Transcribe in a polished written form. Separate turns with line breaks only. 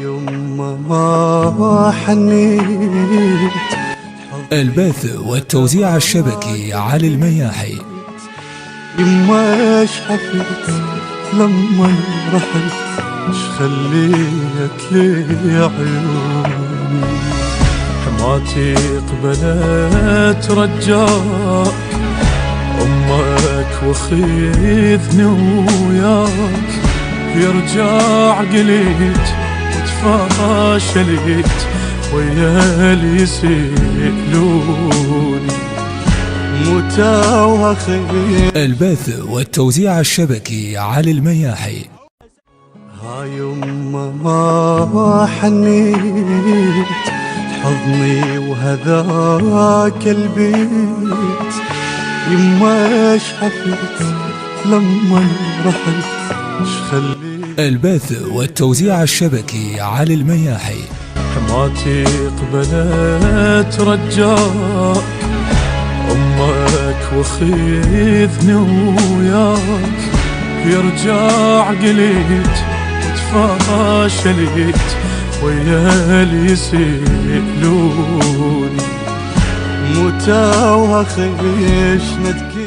يما ما حنيت.
البث والتوزيع الشبكي علي المياحي.
يما ايش حفيت لما رحت، ايش خليت لي عيوني، حماتي قبلت رجاك، امك وخذني وياك، يرجع قليت وتفاشلت ويا اللي يسألوني متى خير.
البث والتوزيع الشبكي علي المياحي.
يما ما حنيت حضني وهذاك البيت، يما ايش حفيت لما رحت، ايش خليت.
البث والتوزيع الشبكي علي المياحي.
حماتي قبلت رجاك، امك وخذني وياك، يرجع قليت وتفاشلت ويا اللي يسألوني متى وخيش ندك.